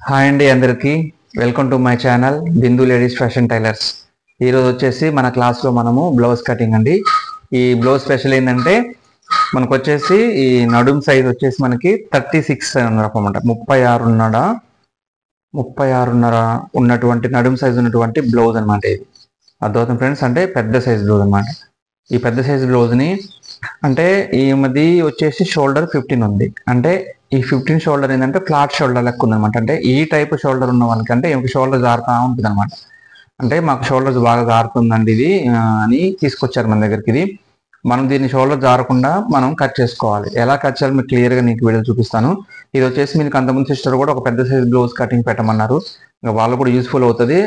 Hi అండి అందరికీ welcome to my channel Bindu ladies fashion tailors. ఈరోజు వచ్చేసి మన క్లాస్లో మనము బ్లౌజ్ కటింగ్ అండి. ఈ బ్లౌజ్ స్పెషల్ ఏంటంటే మనకు వచ్చేసి ఈ నడుం సైజ్ వచ్చేసి మనకి 36 అన్నమాట. 36.5 ఉన్నటువంటి నడుం సైజ్ ఉన్నటువంటి బ్లౌజ్ అనమాట. ఇది అర్థమవుతుంది ఫ్రెండ్స్, అంటే పెద్ద సైజ్ బ్లౌజ్ అనమాట. ఈ పెద్ద సైజ్ బ్లౌజ్ని అంటే ఈమెది వచ్చేసి షోల్డర్ 15 ఉంది. అంటే ఈ 15 షోల్డర్ ఏంటంటే ఫ్లాట్ షోల్డర్ లెక్క ఉందన్నమాట. అంటే ఈ టైప్ షోల్డర్ ఉన్న వాళ్ళకి అంటే ఇంక షోల్డర్ జారుతూ ఉంటుంది అనమాట. అంటే మాకు షోల్డర్స్ బాగా జారుతుందండి ఇది అని తీసుకొచ్చారు మన దగ్గరికి. ఇది మనం దీన్ని షోల్డర్ జారకుండా మనం కట్ చేసుకోవాలి. ఎలా కట్ చేయాలి మీకు క్లియర్గా నీకు వీడియో చూపిస్తాను. ఇది వచ్చేసి మీకు అంతకుముందు సిస్టర్ కూడా ఒక పెద్ద సైజ్ బ్లౌజ్ కటింగ్ పెట్టమన్నారు. ఇంకా వాళ్ళు కూడా యూస్ఫుల్ అవుతుంది.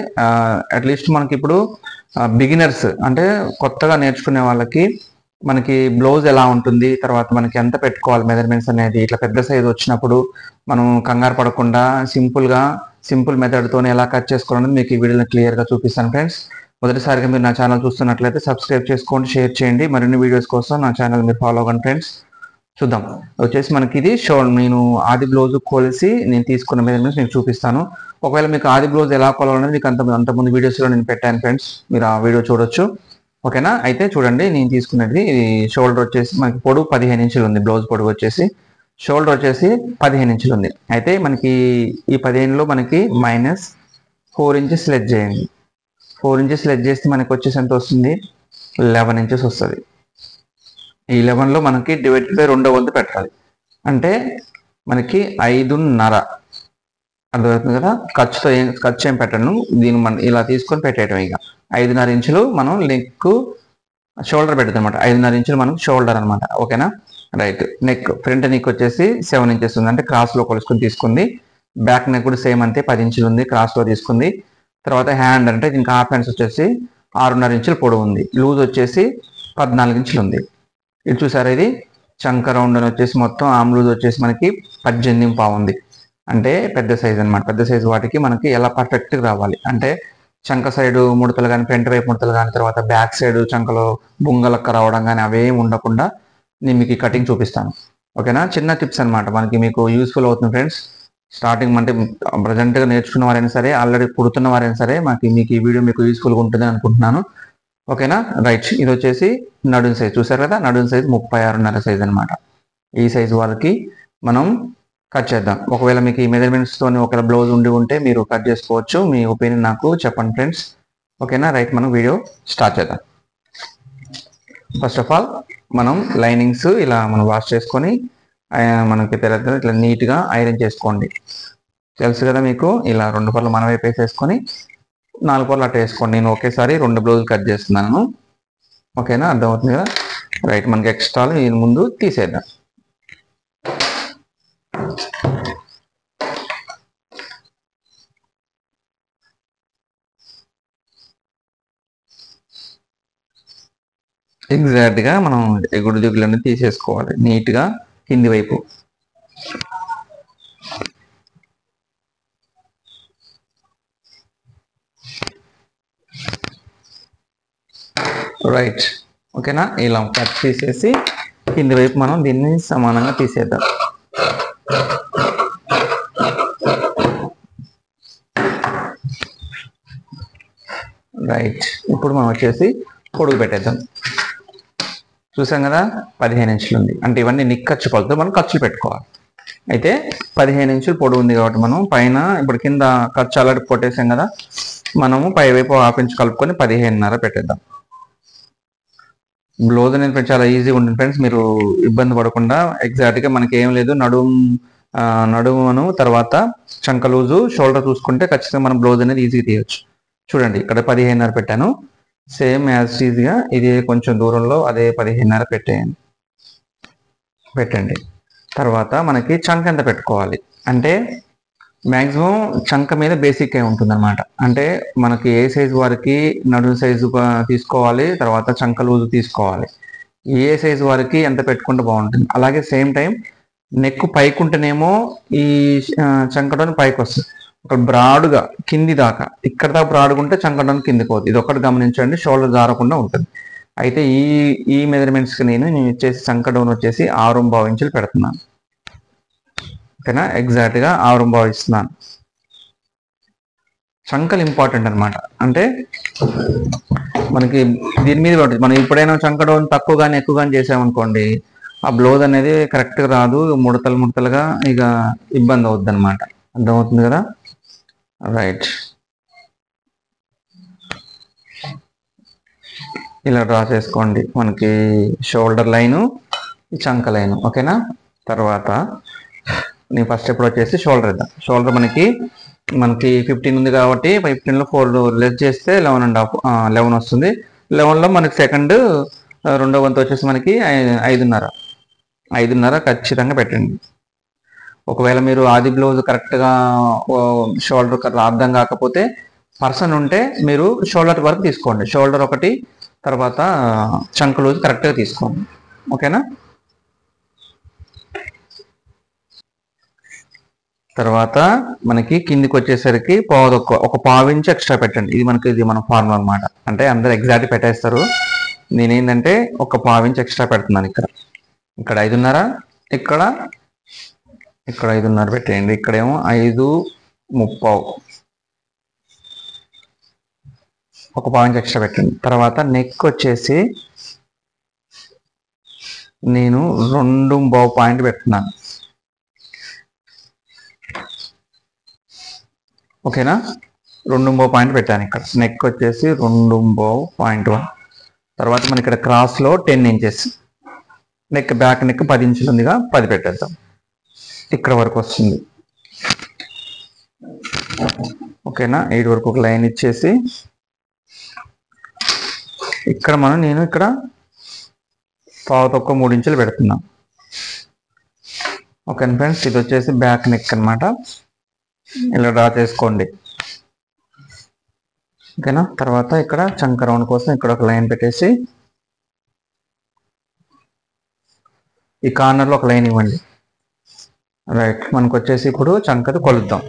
అట్లీస్ట్ మనకి ఇప్పుడు బిగినర్స్ అంటే కొత్తగా నేర్చుకునే వాళ్ళకి మనకి బ్లౌజ్ ఎలా ఉంటుంది, తర్వాత మనకి ఎంత పెట్టుకోవాలి మెజర్మెంట్స్ అనేది ఇట్లా పెద్ద సైజ్ వచ్చినప్పుడు మనం కంగారు పడకుండా సింపుల్ మెథడ్తోనే ఎలా కట్ చేసుకోవాలనేది మీకు ఈ వీడియోలో క్లియర్గా చూపిస్తాను ఫ్రెండ్స్. మొదటిసారిగా మీరు నా ఛానల్ చూస్తున్నట్లయితే సబ్స్క్రైబ్ చేసుకోండి, షేర్ చేయండి. మరిన్ని వీడియోస్ కోసం నా ఛానల్ మీరు ఫాలో అవ్వండి ఫ్రెండ్స్. చూద్దాం. వచ్చేసి మనకి ఇది నేను ఆది బ్లౌజ్ కొలిసి నేను తీసుకున్న మెజర్మెంట్స్ మీకు చూపిస్తాను. ఒకవేళ మీకు ఆది బ్లౌజ్ ఎలా కొలాలనేది మీకు అంతకుముందు వీడియోస్లో నేను పెట్టాను ఫ్రెండ్స్, మీరు ఆ వీడియో చూడొచ్చు. ఓకేనా? అయితే చూడండి, నేను తీసుకున్నది ఇది షోల్డర్ వచ్చేసి మనకి పొడవు 15 ఇంచులు ఉంది. బ్లౌజ్ పొడవు వచ్చేసి షోల్డర్ వచ్చేసి 15 ఇంచులు ఉంది. అయితే మనకి ఈ 15లో మనకి -4 ఇంచెస్ లెస్ చేయండి. 4 ఇంచెస్ లెస్ చేస్తే మనకి వచ్చేసి ఎంత వస్తుంది? 11 ఇంచెస్ వస్తుంది. ఈ 11లో మనకి డివైడెడ్ బై 2వ వంతు పెట్టాలి. అంటే మనకి 5.5 అర్థమవుతుంది కదా. ఖర్చు ఏం పెట్టను, దీన్ని మనం ఇలా తీసుకొని పెట్టేయటం. ఇక 5.5 ఇంచులు మనం నెక్ షోల్డర్ పెడతాం అనమాట. 5.5 ఇంచులు మనకు షోల్డర్ అనమాట. ఓకేనా? రైట్. నెక్ ఫ్రంట్ నెక్ వచ్చేసి 7 ఇంచెస్ ఉంది, అంటే క్రాస్లో కొలుసుకొని తీసుకుంది. బ్యాక్ నెక్ కూడా సేమ్ అంతే, 10 ఇంచులు ఉంది, క్రాస్లో తీసుకుంది. తర్వాత హ్యాండ్ అంటే దీనికి హాఫ్ హ్యాండ్స్ వచ్చేసి 6.5 ఇంచులు పొడవు ఉంది. లూజ్ వచ్చేసి 14 ఇంచులు ఉంది. ఇది చూసారా, ఇది చంక రౌండ్ అని వచ్చేసి మొత్తం ఆమ్ లూజ్ వచ్చేసి మనకి 18.5 ఉంది. అంటే పెద్ద సైజ్ అనమాట. పెద్ద సైజ్ వాటికి మనకి ఎలా పర్ఫెక్ట్గా రావాలి అంటే చంక సైడ్ ముడతలు కానీ, ఫ్రంట్ వైపు ముడతలు కానీ, తర్వాత బ్యాక్ సైడ్ చంకలో బుంగలక్క రావడం కానీ అవేం ఉండకుండా నేను మీకు ఈ కటింగ్ చూపిస్తాను. ఓకేనా? చిన్న టిప్స్ అనమాట, మనకి మీకు యూస్ఫుల్ అవుతుంది ఫ్రెండ్స్. స్టార్టింగ్ అంటే ప్రజెంట్గా నేర్చుకున్న వారైనా సరే, ఆల్రెడీ పుడుతున్న వారైనా సరే మీకు ఈ వీడియో మీకు యూస్ఫుల్గా ఉంటుంది అనుకుంటున్నాను. ఓకేనా? రైట్. ఇది వచ్చేసి నడుం సైజ్ చూసారు కదా, నడుం సైజ్ 36.5 సైజ్ అనమాట. ఈ సైజ్ వాళ్ళకి మనం కట్ చేద్దాం. ఒకవేళ మీకు ఈ మెజర్మెంట్స్తో ఒకవేళ బ్లౌజ్ ఉంటే మీరు కట్ చేసుకోవచ్చు. మీ ఒపీనియన్ నాకు చెప్పండి ఫ్రెండ్స్. ఓకేనా? రైట్. మనం వీడియో స్టార్ట్ చేద్దాం. ఫస్ట్ ఆఫ్ ఆల్ మనం లైనింగ్స్ ఇలా మనం వాష్ చేసుకొని మనకి తెలియదు ఇట్లా నీట్గా ఐరన్ చేసుకోండి. తెలుసు కదా మీకు, ఇలా 2 పర్లు మన వైపు వేసేసుకొని 4 పర్లు అట్లా వేసుకోండి. నేను ఒకేసారి 2 బ్లౌజులు కట్ చేస్తున్నాను. ఓకేనా? అర్థమవుతుంది కదా. రైట్. మనకి ఎక్స్ట్రాలు ఈ ముందు తీసేద్దాం. ఎగ్జాక్ట్గా మనం ఎగుడు దిగులన్నీ తీసేసుకోవాలి నీట్గా కింది వైపు. రైట్. ఓకేనా? ఇలా కట్ తీసేసి కింది వైపు మనం దీన్ని సమానంగా తీసేద్దాం. రైట్. ఇప్పుడు మనం వచ్చేసి పొడుగు పెట్టేద్దాం. చూసాం కదా, 15 ఇంచులు ఉంది. అంటే ఇవన్నీ నిక్ ఖర్చు కొలతలు మనం ఖర్చులు పెట్టుకోవాలి. అయితే 15 ఇంచులు పొడవు ఉంది కాబట్టి మనం పైన ఇప్పుడు కింద ఖర్చు ఆల్రెడీ కొట్టేసాం కదా, మనము పై వైపు హాఫ్ ఇంచు కలుపుకొని 15.5 పెట్టేద్దాం. బ్లౌజ్ అనేది చాలా ఈజీగా ఉంటుంది ఫ్రెండ్స్, మీరు ఇబ్బంది పడకుండా. ఎగ్జాక్ట్గా మనకి ఏం లేదు, నడుమును తర్వాత చంక లూజు షోల్డర్ చూసుకుంటే ఖచ్చితంగా మనం బ్లౌజ్ అనేది ఈజీగా తీయచ్చు. చూడండి, ఇక్కడ 15.5 పెట్టాను. సేమ్ యాజ్ ఈజీగా ఇది కొంచెం దూరంలో అదే 15.5 పెట్టండి. తర్వాత మనకి చంక ఎంత పెట్టుకోవాలి అంటే మ్యాక్సిమం చంక మీద బేసిక్ అయి ఉంటుంది అనమాట. అంటే మనకి ఏ సైజు వారికి నడుము సైజు తీసుకోవాలి, తర్వాత చంక లూజు తీసుకోవాలి. ఏ సైజు వారికి ఎంత పెట్టుకుంటే బాగుంటుంది. అలాగే సేమ్ టైం నెక్ పైకి ఉంటేనేమో ఈ చంకటోని పైకి వస్తుంది. ఒక బ్రాడ్గా కింది దాకా, ఇక్కడ దాకా బ్రాడ్గా ఉంటే చంకటోని కిందికి పోతుంది. ఇది ఒకటి గమనించండి, షోల్డర్ జారకుండా ఉంటుంది. అయితే ఈ మెజర్మెంట్స్కి నేను వచ్చేసి చంకటోన్ వచ్చేసి 6.5 ఇంచులు పెడుతున్నాను. ఓకేనా? ఎగ్జాక్ట్గా 6.5 ఇస్తున్నాను. చంకలు ఇంపార్టెంట్ అనమాట. అంటే మనకి దీని మీద ఉంటుంది. మనం ఎప్పుడైనా చంక డౌన్ తక్కువ కానీ ఎక్కువ కానీ చేసామనుకోండి, ఆ బ్లౌజ్ అనేది కరెక్ట్గా రాదు, ముడతలు ముడతలుగా ఇక ఇబ్బంది అవుద్ది అనమాట. అర్థమవుతుంది కదా. రైట్, ఇలా డ్రా చేసుకోండి మనకి షోల్డర్ లైను, చంక లైను. ఓకేనా. తర్వాత నేను ఫస్ట్ ఎప్పుడు వచ్చేసి షోల్డర్ ఇద్దాం. షోల్డర్ మనకి 15 ఉంది కాబట్టి 15లో 4 లెస్ చేస్తే 11.5 11 వస్తుంది. 11లో మనకి సెకండ్ రెండో వంతు వచ్చేసి మనకి 5.5 ఖచ్చితంగా పెట్టండి. ఒకవేళ మీరు ఆది బ్లౌజ్ కరెక్ట్గా షోల్డర్ అర్థం కాకపోతే పర్సన్ ఉంటే మీరు షోల్డర్ వరకు తీసుకోండి. షోల్డర్ ఒకటి, తర్వాత చంక లూజ్ కరెక్ట్గా తీసుకోండి. ఓకేనా. తర్వాత మనకి కిందికి వచ్చేసరికి ఒక పావించి ఎక్స్ట్రా పెట్టండి. ఇది మన ఫార్ములా అనమాట. అంటే అందరు ఎగ్జాక్ట్ పెట్టేస్తారు, నేనేంటంటే ఒక పావించి ఎక్స్ట్రా పెడుతున్నాను. ఇక్కడ 5.5, ఇక్కడ 5.5 పెట్టేయండి. ఇక్కడేమో 5.30, ఒక పావించి ఎక్స్ట్రా పెట్టండి. తర్వాత నెక్ వచ్చేసి నేను 2.5 పాయింట్ పెడుతున్నాను. ఓకేనా. 2.5 పాయింట్ పెట్టాను. ఇక్కడ నెక్ వచ్చేసి 2.1. తర్వాత మన ఇక్కడ క్రాస్లో 10 ఇంచెస్ నెక్, బ్యాక్ నెక్ 10 ఇంచులు ఉందిగా, 10 పెట్టేద్దాం. ఇక్కడ వరకు వస్తుంది. ఓకేనా. 8 వరకు ఒక లైన్ ఇచ్చేసి ఇక్కడ నేను ఇక్కడ 3 ఇంచులు పెడుతున్నాం. ఓకేనా ఫ్రెండ్స్. ఇది వచ్చేసి బ్యాక్ నెక్ అనమాట. ఇలా డ్రా చేసుకోండి. ఓకేనా. తర్వాత ఇక్కడ చంక రౌండ్ కోసం ఇక్కడ ఒక లైన్ పెట్టేసి ఈ కార్నర్లో ఒక లైన్ ఇవ్వండి. రైట్, మనకు వచ్చేసి ఇప్పుడు చంకది కొలుద్దాం.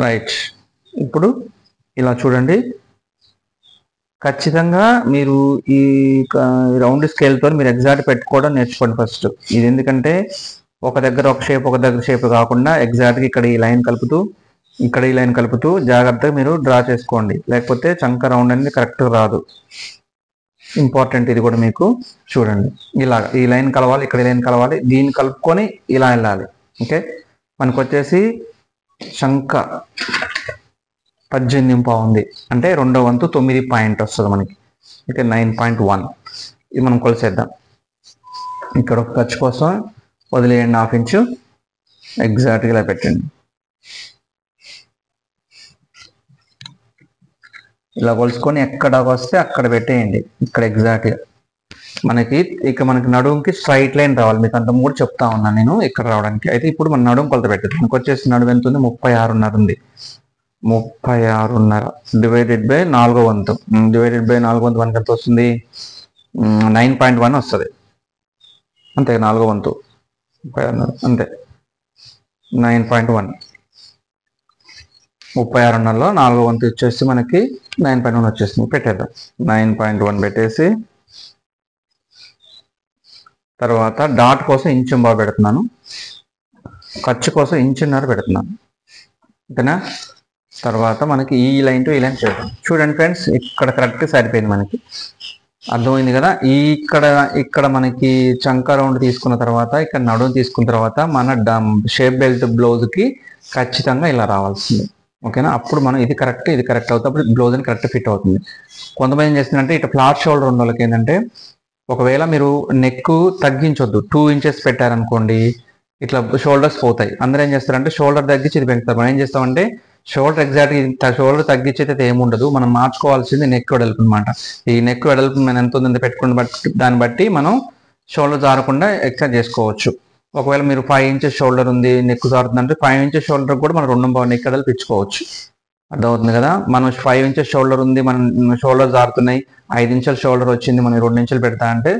రైట్, ఇప్పుడు ఇలా చూడండి. ఖచ్చితంగా మీరు ఈ రౌండ్ స్కేల్తో మీరు ఎగ్జాక్ట్ పెట్టుకోవడం నేర్చుకోండి ఫస్ట్. ఇది ఎందుకంటే ఒక దగ్గర ఒక దగ్గర షేప్ కాకుండా ఎగ్జాక్ట్గా ఇక్కడ ఈ లైన్ కలుపుతూ, ఇక్కడ ఈ లైన్ కలుపుతూ జాగ్రత్తగా మీరు డ్రా చేసుకోండి. లేకపోతే చంక రౌండ్ అనేది కరెక్ట్గా రాదు. ఇంపార్టెంట్ ఇది కూడా మీకు. చూడండి, ఇలా ఈ లైన్ కలవాలి, ఇక్కడ ఈ లైన్ కలవాలి, దీన్ని కలుపుకొని ఇలా వెళ్ళాలి. ఓకే. మనకు వచ్చేసి చంక 18 ఉంది అంటే రెండో వంతు 9 పాయింట్ వస్తుంది మనకి. ఓకే, 9.1. ఇది మనం కొలిసేద్దాం. ఇక్కడ ఒక ఖర్చు కోసం వదిలేయండి 1/2 ఇంచు, ఎగ్జాక్ట్గా ఇలా పెట్టండి. ఇలా కొలుసుకొని ఎక్కడికి వస్తే అక్కడ పెట్టేయండి. ఇక్కడ ఎగ్జాక్ట్గా మనకి నడుముకి స్ట్రైట్ లైన్ రావాలి. మీకు అంత కూడా చెప్తా ఉన్నాను నేను ఇక్కడ రావడానికి. అయితే ఇప్పుడు మన నడుము కొలత పెట్టదు. మనకు వచ్చేసి నడుము ఎంత ఉంది? 36.5 ఉంది. 36.5 డివైడెడ్ బై 4వ వంతు. డివైడెడ్ బై 4వ వంతు మనకి ఎంత వస్తుంది? 9.1 వస్తుంది. అంతే, 4వ వంతు 36.5 అంతే, 9.1. 36.5లో 4వ వంతు వచ్చేసి మనకి 9.1 వచ్చేస్తుంది. పెట్టేద్దాం. 9.1 పెట్టేసి తర్వాత డాట్ కోసం ఇంచుంబావు పెడుతున్నాను, ఖర్చు కోసం 1.5 ఇంచు పెడుతున్నాను. ఓకేనా. తర్వాత మనకి ఈ లైన్ టు ఈ లైన్ చేద్దాం. చూడండి ఫ్రెండ్స్, ఇక్కడ కరెక్ట్ సరిపోయింది మనకి. అర్థమైంది కదా. ఇక్కడ మనకి చంక రౌండ్ తీసుకున్న తర్వాత, ఇక్కడ నడుము తీసుకున్న తర్వాత మన షేప్ బెల్ట్ బ్లౌజ్కి ఖచ్చితంగా ఇలా రావాల్సింది. ఓకేనా. అప్పుడు మనం ఇది కరెక్ట్ అవుతుంది. అప్పుడు బ్లౌజ్ అని కరెక్ట్ ఫిట్ అవుతుంది. కొంతమంది ఏం చేస్తుందంటే ఇట్లా ఫ్లాట్ షోల్డర్ ఉన్న వాళ్ళకి ఏంటంటే, ఒకవేళ మీరు నెక్ తగ్గించొద్దు, 2 ఇంచెస్ పెట్టారనుకోండి, ఇట్లా షోల్డర్స్ పోతాయి. అందరూ ఏం చేస్తారంటే షోల్డర్ తగ్గించి ఇది పెంచుతారు. మనం ఏం చేస్తామంటే షోల్డర్ తగ్గించేది ఏముండదు. మనం మార్చుకోవాల్సింది నెక్ వెడల్పు అనమాట. ఈ నెక్ వెడల్పు మనం ఎంత ఉందో పెట్టుకుని దాన్ని బట్టి మనం షోల్డర్ జారకుండా ఎక్స్టెండ్ చేసుకోవచ్చు. ఒకవేళ మీరు 5 ఇంచెస్ షోల్డర్ ఉంది, నెక్ జారుతుందంటే 5 ఇంచెస్ షోల్డర్ కూడా మనం 2.5 నెక్ వెడల్పు ఇచ్చుకోవచ్చు. అర్థమవుతుంది కదా. మనం 5 ఇంచెస్ షోల్డర్ ఉంది, మనం షోల్డర్ జారుతున్నాయి, 5 ఇంచెల షోల్డర్ వచ్చింది, మనం 2 ఇంచులు పెడతా అంటే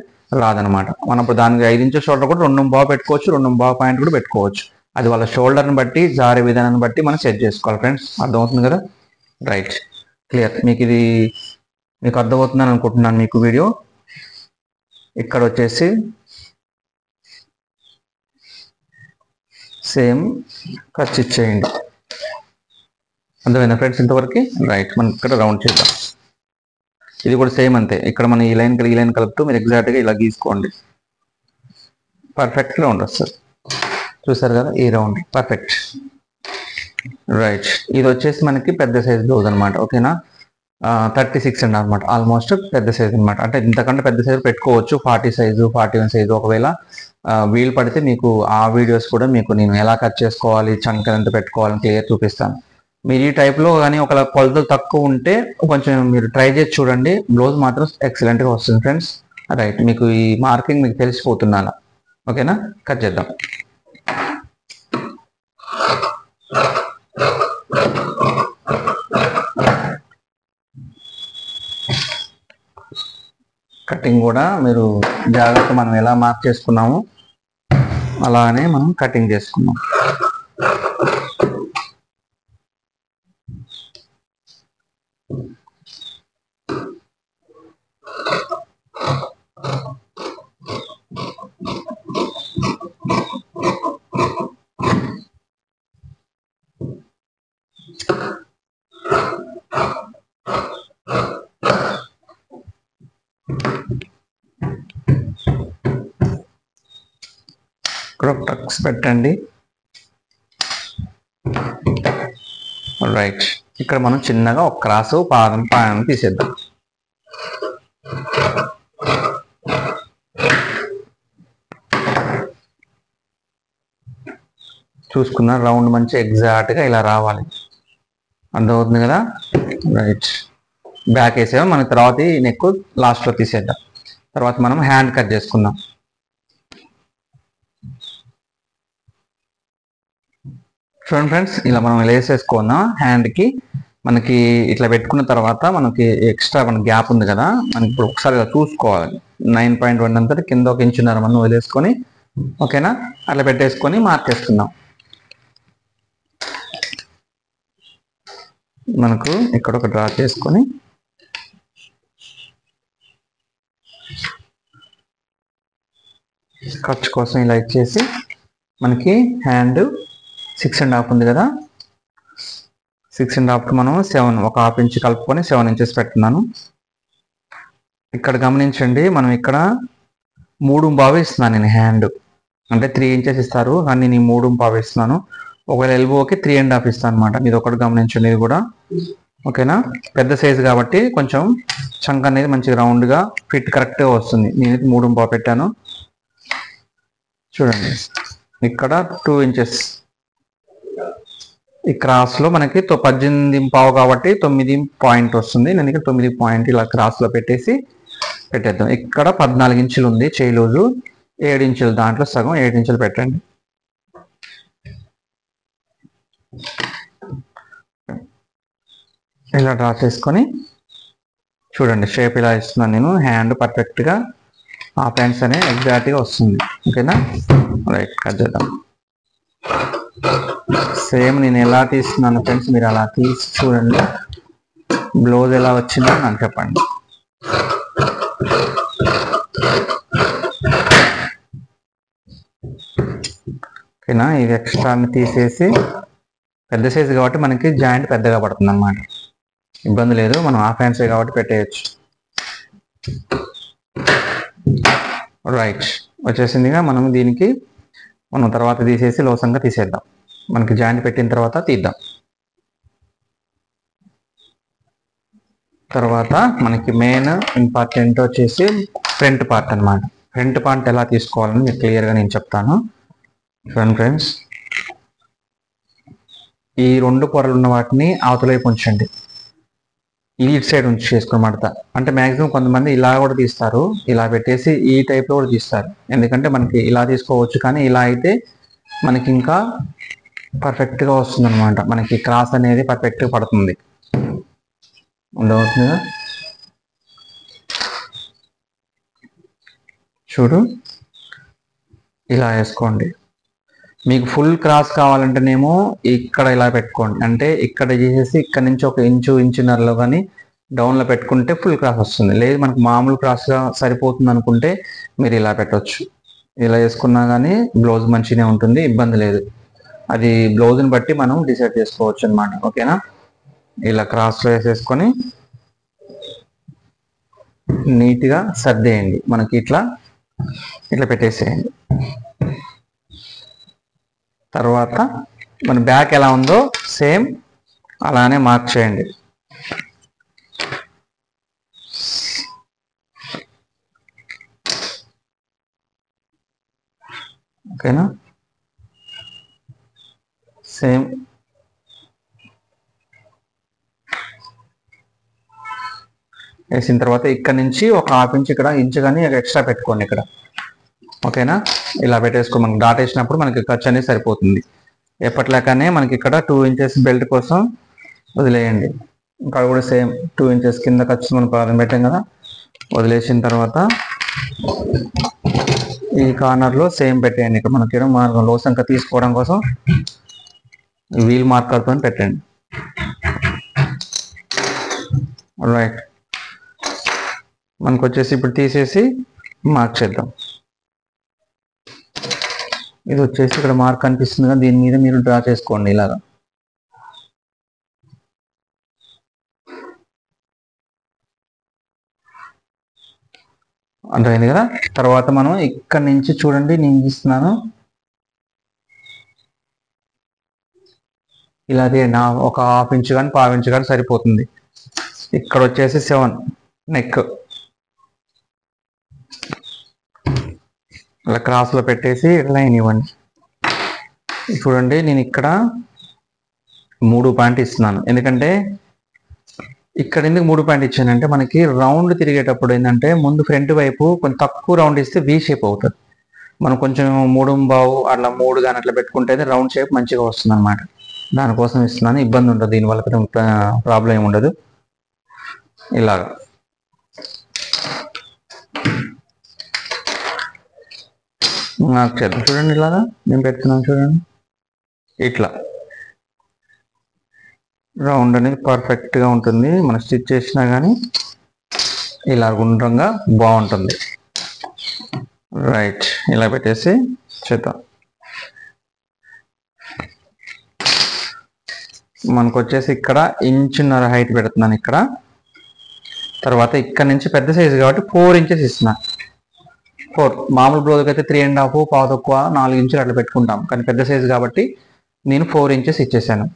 రాదనమాట. మనం ఇప్పుడు దానికి 5 ఇంచెల షోల్డర్ కూడా 2.5 పెట్టుకోవచ్చు, 2.5 పాయింట్ కూడా పెట్టుకోవచ్చు. అది వాళ్ళ షోల్డర్ని బట్టి, జారే విధానాన్ని బట్టి మనం సెట్ చేసుకోవాలి ఫ్రెండ్స్. అర్థమవుతుంది కదా. Right, clear. మీకు అర్థమవుతుందని అనుకుంటున్నాను. మీకు వీడియో ఇక్కడ వచ్చేసి సేమ్ ఖర్చు ఇచ్చేయండి. అర్థమైందా ఫ్రెండ్స్ ఇంతవరకు? రైట్, మనం ఇక్కడ రౌండ్ చేద్దాం. ఇది కూడా సేమ్ అంతే. ఇక్కడ మనం ఈ లైన్ కలుపుతూ మీరు ఎగ్జాక్ట్గా ఇలా గీసుకోండి. పర్ఫెక్ట్ రౌండ్ వస్తుంది. చూసారు కదా, ఈ రౌండ్ పర్ఫెక్ట్. రైట్, ఇది వచ్చేసి మనకి పెద్ద సైజ్ బ్లౌజ్ అనమాట. ఓకేనా, 36 అండి అనమాట. ఆల్మోస్ట్ పెద్ద సైజ్ అనమాట. అంటే ఇంతకంటే పెద్ద సైజు పెట్టుకోవచ్చు, 40 సైజు 41 సైజు. ఒకవేళ వీలు పడితే మీకు ఆ వీడియోస్ కూడా మీకు నేను ఎలా కట్ చేసుకోవాలి, చంక ఎంత పెట్టుకోవాలని క్లియర్ చూపిస్తాను. మీరు ఈ టైప్లో కానీ ఒక కొలతలు తక్కువ ఉంటే కొంచెం మీరు ట్రై చేసి చూడండి. బ్లౌజ్ మాత్రం ఎక్సలెంట్గా వస్తుంది ఫ్రెండ్స్. రైట్, మీకు ఈ మార్కింగ్ మీకు తెలిసిపోతున్నాను. ఓకేనా, కట్ చేద్దాం. కటింగ్ కూడా మీరు జాగ్రత్త, మనం ఎలా మార్క్ చేసుకున్నామో అలానే మనం కటింగ్ చేసుకున్నాం. క్రాప్ టక్స్ పెట్టండి. రైట్, ఇక్కడ మనం చిన్నగా ఒక క్రాసు పాదం తీసేద్దాం. చూసుకున్న రౌండ్ మంచి ఎగ్జాక్ట్గా ఇలా రావాలి. అర్థమవుతుంది కదా? రైట్, బ్యాక్ వేసేమో మన తర్వాత ఈ నెక్ లాస్ట్లో తీసేద్దాం. తర్వాత మనం హ్యాండ్ కట్ చేసుకుందాం. చూడండి ఫ్రెండ్స్, ఇలా మనం వేసేసుకుందాం. హ్యాండ్కి మనకి ఇట్లా పెట్టుకున్న తర్వాత మనకి ఎక్స్ట్రా మన గ్యాప్ ఉంది కదా, మనకి ఇప్పుడు ఒకసారి చూసుకోవాలి. 9.1 అంతా కింద 1 ఇంచున్నర మనం వదిలేసుకొని, ఓకేనా, అట్లా పెట్టేసుకొని మార్క్ చేసుకుందాం. మనకు ఇక్కడ ఒక డ్రా చేసుకొని ఖర్చు కోసం ఇలా ఇచ్చేసి మనకి హ్యాండ్ 6.5 ఉంది కదా, 6.5కి మనం 7, ఒక ½ ఇంచ్ కలుపుకొని 7 ఇంచెస్ పెడుతున్నాను. ఇక్కడ గమనించండి, మనం ఇక్కడ 3.5 ఇస్తున్నాను నేను హ్యాండ్. అంటే 3 ఇంచెస్ ఇస్తారు కానీ నేను 3.5 ఇస్తున్నాను. ఒకవేళ ఎల్బోకి 3.5 ఇస్తాను అనమాట. ఇది ఒకటి గమనించండి, ఇది కూడా. ఓకేనా, పెద్ద సైజు కాబట్టి కొంచెం చంక అనేది మంచిగా రౌండ్గా ఫిట్ కరెక్ట్గా వస్తుంది. నేను 3.5 పెట్టాను. చూడండి, ఇక్కడ 2 ఇంచెస్ ఈ క్రాస్లో మనకి 18.5 కాబట్టి 9 పాయింట్ వస్తుంది. నేను ఇక్కడ 9 పాయింట్ ఇలా క్రాస్లో పెట్టేద్దాం. ఇక్కడ 14 ఇంచులు ఉంది చేయి లూజు, 7 ఇంచులు, దాంట్లో సగం 7 ఇంచులు పెట్టండి. ఇలా డ్రా చేసుకొని చూడండి, షేప్ ఇలా ఇస్తున్నాను నేను. హ్యాండ్ పర్ఫెక్ట్గా ఆ ప్యాంట్స్ అనే ఎగ్జాక్ట్గా వస్తుంది. ఓకేనా, రైట్, కట్ చేద్దాం. సేమ్ నేను ఎలా తీస్తున్నాను ఫ్రెండ్స్, మీరు అలా తీసి చూడండి. బ్లౌజ్ ఎలా వచ్చిందో నాకు చెప్పండి. ఓకేనా, ఇది ఎక్స్ట్రాని తీసేసి, పెద్ద సైజు కాబట్టి మనకి జాయింట్ పెద్దగా పడుతుంది అన్నమాట. ఇబ్బంది లేదు, మనం హాఫ్ హ్యాండ్స్ కాబట్టి పెట్టేయచ్చు. రైట్, వచ్చేసిందిగా. మనం దీనికి మనం తర్వాత తీసేసి లోసంగా తీసేద్దాం. మనకి జాయింట్ పెట్టిన తర్వాత తీద్దాం. తర్వాత మనకి మెయిన్ ఇంపార్టెంట్ వచ్చేసి ఫ్రంట్ పార్ట్ అనమాట. ఫ్రంట్ పార్ట్ ఎలా తీసుకోవాలని మీకు క్లియర్గా నేను చెప్తాను. చూడండి ఫ్రెండ్స్, ఈ 2 పొరలు ఉన్న వాటిని అవతల వైపు ఉంచండి. ఇది ఇటు సైడ్ ఉంచి చేసుకుని మడత. అంటే మ్యాక్సిమం కొంతమంది ఇలా కూడా తీస్తారు, ఇలా పెట్టేసి ఈ టైప్లో కూడా తీస్తారు. ఎందుకంటే మనకి ఇలా తీసుకోవచ్చు, కానీ ఇలా అయితే మనకి ఇంకా పర్ఫెక్ట్గా వస్తుంది అనమాట. మనకి క్రాస్ అనేది పర్ఫెక్ట్గా పడుతుంది. ఉండవుతుందిగా. చూడు, ఇలా వేసుకోండి. మీకు ఫుల్ క్రాస్ కావాలంటేనేమో ఇక్కడ ఇలా పెట్టుకోండి. అంటే ఇక్కడ చేసేసి ఇక్కడ నుంచి 1 ఇంచు, ఇంచున్నరలో కానీ డౌన్లో పెట్టుకుంటే ఫుల్ క్రాస్ వస్తుంది. లేదు మనకు మామూలు క్రాస్గా సరిపోతుంది అనుకుంటే మీరు ఇలా పెట్టవచ్చు. ఇలా వేసుకున్నా కానీ బ్లౌజ్ మంచిగానే ఉంటుంది, ఇబ్బంది లేదు. అది బ్లౌజ్ని బట్టి మనం డిసైడ్ చేసుకోవచ్చు అనమాట. ఓకేనా, ఇలా క్రాస్లో వేసేసుకొని నీట్గా సర్దేయండి. మనకి ఇట్లా పెట్టేసేయండి. తర్వాత మన బ్యాక్ ఎలా ఉందో సేమ్ అలానే మార్క్ చేయండి. ఓకేనా, సేమ్ వేసిన తర్వాత ఇక్కడ నుంచి ఒక ½ ఇంచ్ ఇక్కడ ఇంచు కానీ ఎక్స్ట్రా పెట్టుకోండి ఇక్కడ. ఓకేనా, ఇలా పెట్టేసుకో. మనకి డాట్ వేసినప్పుడు మనకి ఖర్చు అనేది సరిపోతుంది. ఎప్పటిలాగానే మనకి ఇక్కడ 2 ఇంచెస్ బెల్ట్ కోసం వదిలేయండి. ఇక్కడ కూడా సేమ్ 2 ఇంచెస్ కింద ఖర్చు మనం ప్రారంభం పెట్టాం కదా, వదిలేసిన తర్వాత ఈ కార్నర్లో సేమ్ పెట్టేయండి. ఇక్కడ మనకి మార్గం లోసంక తీసుకోవడం కోసం వీల్ మార్కర్తో పెట్టండి. రైట్, మనకు వచ్చేసి ఇప్పుడు తీసేసి మార్క్ చేద్దాం. ఇది వచ్చేసి ఇక్కడ మార్క్ కనిపిస్తుంది కదా, దీని మీద మీరు డ్రా చేసుకోండి ఇలాగా. అర్థమైంది కదా. తర్వాత మనం ఇక్కడ నుంచి చూడండి, నేను ఇస్తున్నాను ఇలా తీయండి. ఒక ½ ఇంచ్ కానీ ½ ఇంచ్ కానీ సరిపోతుంది. ఇక్కడ వచ్చేసి 7 నెక్ ఇలా క్రాస్లో పెట్టేసి లైన్ ఇవ్వండి. చూడండి, నేను ఇక్కడ 3 పాయింట్ ఇస్తున్నాను. ఎందుకంటే ఇక్కడ ఎందుకు 3 పాయింట్ ఇచ్చానంటే మనకి రౌండ్ తిరిగేటప్పుడు ఏంటంటే ముందు ఫ్రంట్ వైపు కొంచెం తక్కువ రౌండ్ ఇస్తే వీ షేప్ అవుతుంది. మనం కొంచెం 3.5 అట్లా 3 కానీ అట్లా పెట్టుకుంటే రౌండ్ షేప్ మంచిగా వస్తుంది అనమాట. దానికోసం ఇస్తున్నాను. ఇబ్బంది ఉండదు, దీనివల్ల ప్రాబ్లం ఏమి ఉండదు. ఇలాగా నాకు చేద్దాం. చూడండి, ఇలాగా నేను పెడుతున్నాను చూడండి. ఇట్లా రౌండ్ అనేది పర్ఫెక్ట్గా ఉంటుంది. మనం స్టిచ్ చేసినా కానీ ఇలా గుండ్రంగా బాగుంటుంది. రైట్, ఇలా పెట్టేసి చేద్దాం. మనకు వచ్చేసి ఇక్కడ 1.5 ఇంచ్ హైట్ పెడుతున్నాను ఇక్కడ. తర్వాత ఇక్కడ నుంచి పెద్ద సైజు కాబట్టి 4 ఇంచెస్ ఇస్తున్నా. 4 మామూలు బ్లౌజ్కి అయితే 3.5 పావు తక్కువ 4 ఇంచులు అట్లా పెట్టుకుంటాం, కానీ పెద్ద సైజు కాబట్టి నేను 4 ఇంచెస్ ఇచ్చేసాను.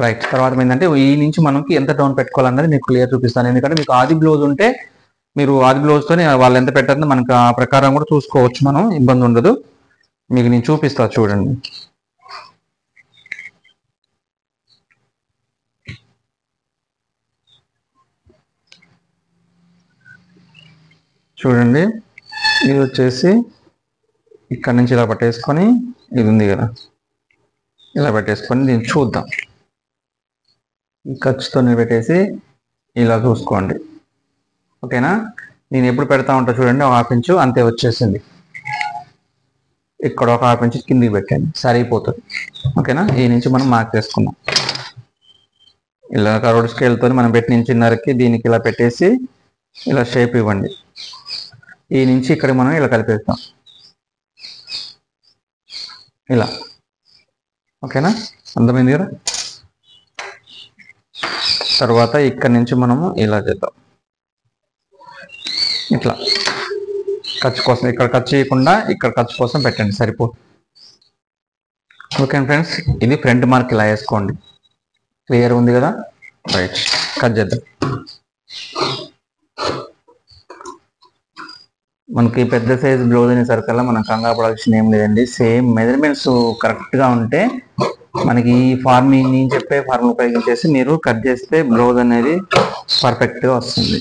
రైట్, తర్వాత ఏంటంటే ఈ నుంచి మనకి ఎంత డౌన్ పెట్టుకోవాలన్నది మీకు క్లియర్ చూపిస్తాను. ఎందుకంటే మీకు ఆది బ్లౌజ్ ఉంటే మీరు ఆది బ్లౌజ్తో వాళ్ళు ఎంత పెట్టారో మనకు ఆ ప్రకారం కూడా చూసుకోవచ్చు, మనం ఇబ్బంది ఉండదు. మీకు నేను చూపిస్తా చూడండి. చూడండి, ఇది వచ్చేసి ఇక్కడ నుంచి ఇలా పట్టేసుకొని, ఇది ఉంది కదా ఇలా పెట్టేసుకొని దీన్ని చూద్దాం. ఈ ఖర్చుతో పెట్టేసి ఇలా చూసుకోండి. ఓకేనా, నేను ఎప్పుడు పెడతా ఉంటా చూడండి. ఒక ½ ఇంచు అంతే వచ్చేసింది. ఇక్కడ ఒక ½ ఇంచు కిందికి పెట్టండి, సరిపోతుంది. ఓకేనా, ఈ నుంచి మనం మార్క్ చేసుకున్నాం. ఇలా కరోడ్ స్కేల్తో మనం పెట్టిన 1.5కి దీనికి ఇలా పెట్టేసి ఇలా షేప్ ఇవ్వండి. ఈ నుంచి ఇక్కడ మనం ఇలా కలిపేస్తాం ఇలా. ఓకేనా, అర్థమైంది కదా. తర్వాత ఇక్కడ నుంచి మనము ఇలా చేద్దాం. ఇట్లా ఖర్చు కోసం ఇక్కడ ఖర్చు చేయకుండా ఇక్కడ ఖర్చు కోసం పెట్టండి, సరిపోతుంది. ఓకే ఫ్రెండ్స్, ఇది ఫ్రంట్ మార్క్ ఇలా వేసుకోండి. క్లియర్ ఉంది కదా. రైట్, కట్ చేద్దాం. మనకి పెద్ద సైజు బ్లౌజ్ అనేసరికల్లా మనం కంగారు పడాల్సిన ఏం లేదండి. సేమ్ మెజర్మెంట్స్ కరెక్ట్గా ఉంటే మనకి ఈ ఫార్మింగ్ నేను చెప్పే ఫార్ములా ఉపయోగించేసి మీరు కట్ చేస్తే బ్లౌజ్ అనేది పర్ఫెక్ట్గా వస్తుంది.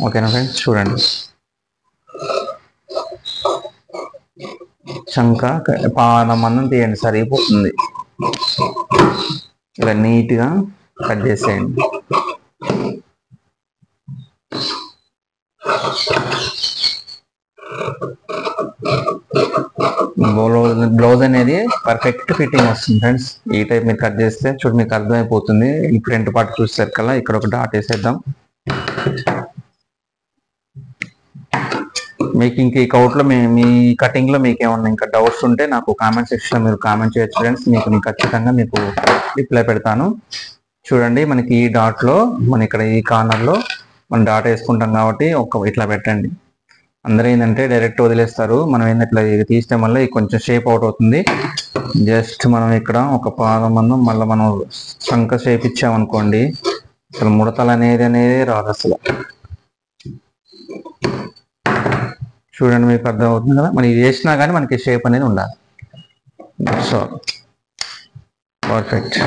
ఓకేనా ఫ్రెండ్స్, చూడండి. చంక పాదమందం తీయండి, సరిపోతుంది. ఇలా నీట్గా కట్ చేసేయండి. బ్లౌజ్ అనేది పర్ఫెక్ట్ ఫిట్టింగ్ వస్తుంది ఫ్రెండ్స్. ఈ టైప్ మీరు కట్ చేస్తే చూడు మీకు అర్థమైపోతుంది. ఈ ఫ్రంట్ పార్ట్ చూసారు కదా, ఇక్కడ ఒక డాట్ వేసేద్దాం. మీకు ఇంక ఈ కౌట్లో మీ కటింగ్లో మీకు ఏమన్నా ఇంకా డౌట్స్ ఉంటే నాకు కామెంట్ సెక్షన్లో మీరు కామెంట్ చేయొచ్చు ఫ్రెండ్స్. నేను ఖచ్చితంగా మీకు రిప్లై పెడతాను. చూడండి మనకి ఈ డాట్లో మన ఇక్కడ ఈ కార్నర్లో మనం డాట్ వేసుకుంటాం కాబట్టి ఇట్లా పెట్టండి. అందరూ ఏంటంటే డైరెక్ట్ వదిలేస్తారు. మనం ఏంటంటే ఇట్లా తీస్తే వల్ల కొంచెం షేప్ అవుట్ అవుతుంది. జస్ట్ మనం ఇక్కడ ఒక పాదం మళ్ళీ మనం శంఖ షేప్ ఇచ్చామనుకోండి, అసలు ముడతలు అనేది రాదు అసలు. చూడండి మీకు అర్థం అవుతుంది కదా, మనం ఇది వేసినా కానీ మనకి షేప్ అనేది ఉండాలి. So perfect.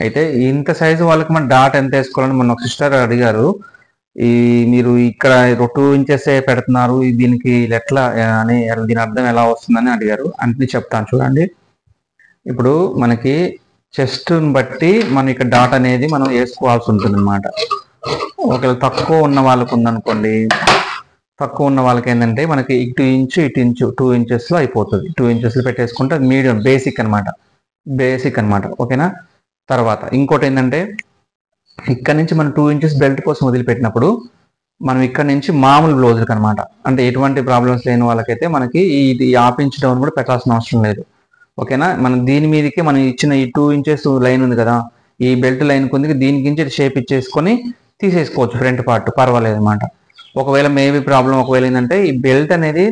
అయితే ఇంత సైజు వాళ్ళకి మన డాట్ ఎంత వేసుకోవాలని మన ఒక సిస్టర్ అడిగారు. మీరు ఇక్కడ 2 ఇంచెస్ పెడుతున్నారు, దీనికి ఎట్లా అని దీని అర్థం ఎలా వస్తుందని అడిగారు. అంటే చెప్తాను చూడండి. ఇప్పుడు మనకి చెస్ట్ని బట్టి మనం ఇక్కడ డాట్ అనేది మనం వేసుకోవాల్సి ఉంటుంది అనమాట. ఒకవేళ తక్కువ ఉన్న వాళ్ళకు ఉందనుకోండి, తక్కువ ఉన్న వాళ్ళకి ఏంటంటే మనకి ఇటు ఇంచు 2 ఇంచెస్లో అయిపోతుంది. 2 ఇంచెస్లో పెట్టేసుకుంటే అది మీడియం బేసిక్ అనమాట. ఓకేనా. తర్వాత ఇంకోటి ఏంటంటే ఇక్కడ నుంచి మనం 2 ఇంచెస్ బెల్ట్ కోసం వదిలిపెట్టినప్పుడు మనం ఇక్కడ నుంచి మామూలు బ్లౌజులకు అనమాట, అంటే ఎటువంటి ప్రాబ్లమ్స్ లేని వాళ్ళకైతే మనకి ఇది 1/2 ఇంచ్ డౌన్ కూడా పెట్టాల్సిన అవసరం లేదు. ఓకేనా. మనం దీని మీదకి మనం ఇచ్చిన ఈ 2 ఇంచెస్ లైన్ ఉంది కదా, ఈ బెల్ట్ లైన్ కొందికి దీనికి షేప్ ఇచ్చేసుకొని తీసేసుకోవచ్చు ఫ్రంట్ పార్ట్, పర్వాలేదు అనమాట. ఒకవేళ మేబీ ప్రాబ్లం ఒకవేళ ఏంటంటే ఈ బెల్ట్ అనేది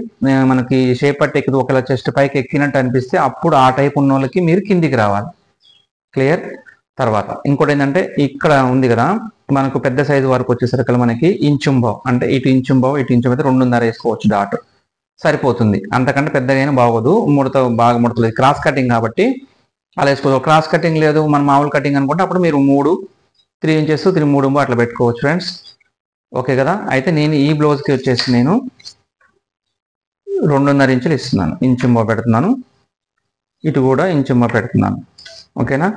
మనకి షేప్ పట్టి ఎక్కదు, ఒకవేళ చెస్ట్ పైకి ఎక్కినట్టు అనిపిస్తే అప్పుడు ఆ టైప్ ఉన్న వాళ్ళకి మీరు కిందికి రావాలి. క్లియర్. తర్వాత ఇంకోటి ఏంటంటే ఇక్కడ ఉంది కదా, మనకు పెద్ద సైజు వరకు వచ్చేసరికి మనకి ఇంచుంబావు, అంటే ఇటు ఇంచుంబావు అయితే 2.5 వేసుకోవచ్చు. డాట్ సరిపోతుంది. అంతకంటే పెద్దగా బాగోదు, బాగా ముడతలేదు. క్రాస్ కటింగ్ కాబట్టి అలా వేసుకోవచ్చు. క్రాస్ కటింగ్ లేదు, మన మామూలు కటింగ్ అనుకుంటే అప్పుడు మీరు 3 ఇంచెస్ 3 అట్లా పెట్టుకోవచ్చు ఫ్రెండ్స్. ఓకే కదా. అయితే నేను ఈ బ్లౌజ్కి వచ్చేసి నేను 2.5 ఇంచులు ఇస్తున్నాను, ఇంచుంబావు పెడుతున్నాను. ఇటు కూడా ఇంచుంబావు పెడుతున్నాను. ఓకేనా.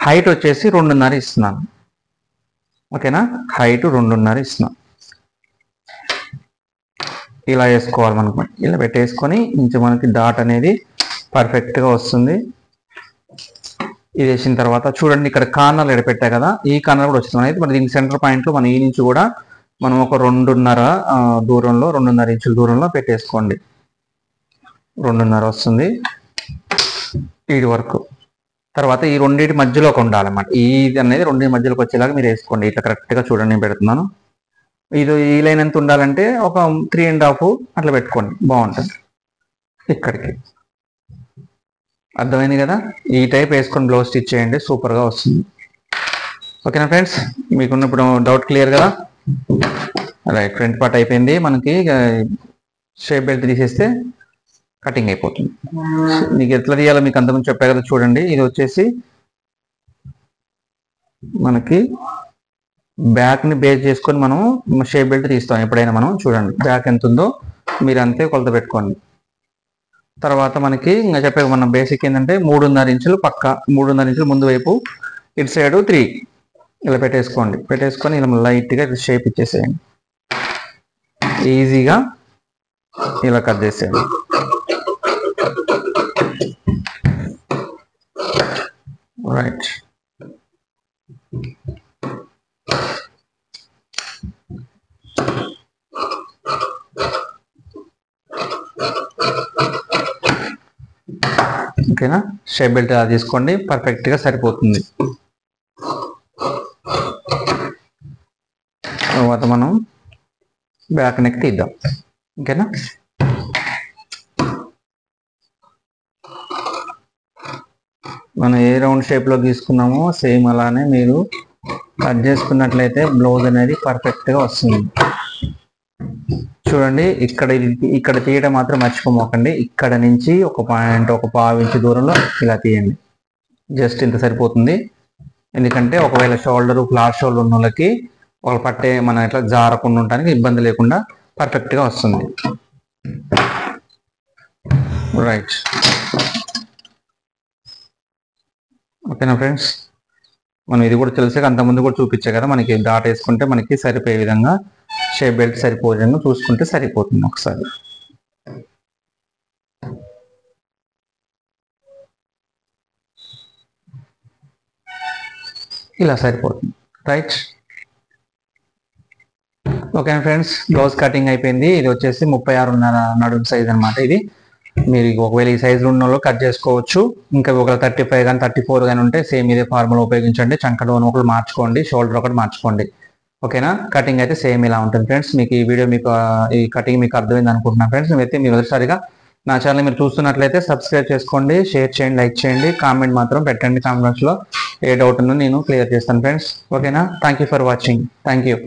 హైట్ వచ్చేసి 2.5 ఇస్తున్నాను. ఓకేనా. హైట్ 2.5 ఇస్తున్నాను. ఇలా వేసుకోవాలి మనకు. ఇలా పెట్టేసుకొని ఇంచు మనకి డాట్ అనేది పర్ఫెక్ట్గా వస్తుంది. ఇది వేసిన తర్వాత చూడండి ఇక్కడ కార్నర్లు ఎడపెట్టా కదా, ఈ కార్నర్ కూడా వస్తుంది. అయితే మరి దీనికి సెంటర్ పాయింట్లో మనం ఈ నుంచి కూడా మనం ఒక 2.5 దూరంలో 2.5 ఇంచుల దూరంలో పెట్టేసుకోండి. 2.5 వస్తుంది వీటి వరకు. తర్వాత ఈ రెండింటి మధ్యలోకి ఉండాలన్నమాట. ఇది అనేది రెండింటి మధ్యలోకి వచ్చేలాగా మీరు వేసుకోండి. ఇట్లా కరెక్ట్గా చూడండి నేను పెడుతున్నాను. ఇది ఈ లైన్ ఎంత ఉండాలంటే ఒక 3.5 అట్లా పెట్టుకోండి, బాగుంటుంది. ఇక్కడికి అర్థమైంది కదా. ఈ టైప్ వేసుకొని బ్లౌజ్ స్టిచ్ చేయండి, సూపర్గా వస్తుంది. ఓకేనా ఫ్రెండ్స్, మీకున్నప్పుడు డౌట్ క్లియర్ కదా. రైట్. ఫ్రంట్ పార్ట్ అయిపోయింది. మనకి షేప్ బెల్ట్ తీసేస్తే కటింగ్ అయిపోతుంది. మీకు ఎట్లా తీయాలో మీకు అంతకుముందు చెప్పా కదా. చూడండి ఇది వచ్చేసి మనకి బ్యాక్ని బేస్ చేసుకొని మనం షేప్ బెల్ట్ తీస్తాం ఎప్పుడైనా మనం. చూడండి బ్యాక్ ఎంత ఉందో మీరు అంతే కొలత పెట్టుకోండి. తర్వాత మనకి ఇంకా చెప్పే మన బేసిక్ ఏంటంటే 3.5 ఇంచులు పక్క, 3.5 ఇంచులు ముందు వైపు, ఇటు సైడ్ 3 ఇలా పెట్టేసుకోండి. పెట్టేసుకొని ఇలా లైట్గా షేప్ ఇచ్చేసేయండి. ఈజీగా ఇలా కట్ చేసేయండి. రైట్. ఓకేనా. షేప్ బెల్ట్ అలా తీసుకోండి, పర్ఫెక్ట్గా సరిపోతుంది. తర్వాత మనం బ్యాక్ నెక్ తీద్దాం. ఓకేనా. మనం ఏ రౌండ్ షేప్లో తీసుకున్నామో సేమ్ అలానే మీరు కట్ చేసుకున్నట్లయితే బ్లౌజ్ అనేది పర్ఫెక్ట్గా వస్తుంది. చూడండి ఇక్కడ తీయడం మాత్రం మర్చిపోమోకండి. ఇక్కడ నుంచి ఒక పాయింట్, ఒక 1/2 ఇంచు దూరంలో ఇలా తీయండి. జస్ట్ ఇంత సరిపోతుంది. ఎందుకంటే ఒకవేళ ఫ్లాట్ షోల్డర్ ఉన్న వాళ్ళకి ఒక పట్టే మన ఇట్లా జారకుండా ఉండడానికి ఇబ్బంది లేకుండా పర్ఫెక్ట్గా వస్తుంది. రైట్. ఓకేనా ఫ్రెండ్స్, మనం ఇది కూడా తెలిసాక అంతకుముందు కూడా చూపించే కదా, మనకి డాట్ వేసుకుంటే మనకి సరిపోయే విధంగా షేప్ బెల్ట్ సరిపోయే విధంగా చూసుకుంటే సరిపోతుంది ఒకసారి. ఇలా సరిపోతుంది. Right, okay friends, blouse cutting అయిపోయింది. ఇది వచ్చేసి 36.5 నడుము సైజ్ అనమాట. ఇది మీరు ఒకవేళ ఈ సైజులో ఉన్న వాళ్ళు కట్ చేసుకోవచ్చు. ఇంకా ఒకవేళ 35 కానీ 34 కానీ ఉంటే సేమ్ ఇదే ఫార్ములా ఉపయోగించండి. చంక డౌన్ ఒకటి మార్చుకోండి, షోల్డర్ ఒకటి మార్చుకోండి. ఓకేనా, కటింగ్ అయితే సేమ్ ఇలా ఉంటుంది ఫ్రెండ్స్. మీకు ఈ వీడియో ఈ కటింగ్ మీకు అర్థమైంది అనుకుంటున్నాను ఫ్రెండ్స్. అయితే మీరు మొదటిసారిగా నా ఛానల్ మీరు చూస్తున్నట్లయితే సబ్స్క్రైబ్ చేసుకోండి, షేర్ చేయండి, లైక్ చేయండి, కామెంట్ మాత్రం పెట్టండి. కామెంట్స్లో ఏ డౌట్ ఉందో నేను క్లియర్ చేస్తాను ఫ్రెండ్స్. ఓకేనా, thank you for watching. Thank you.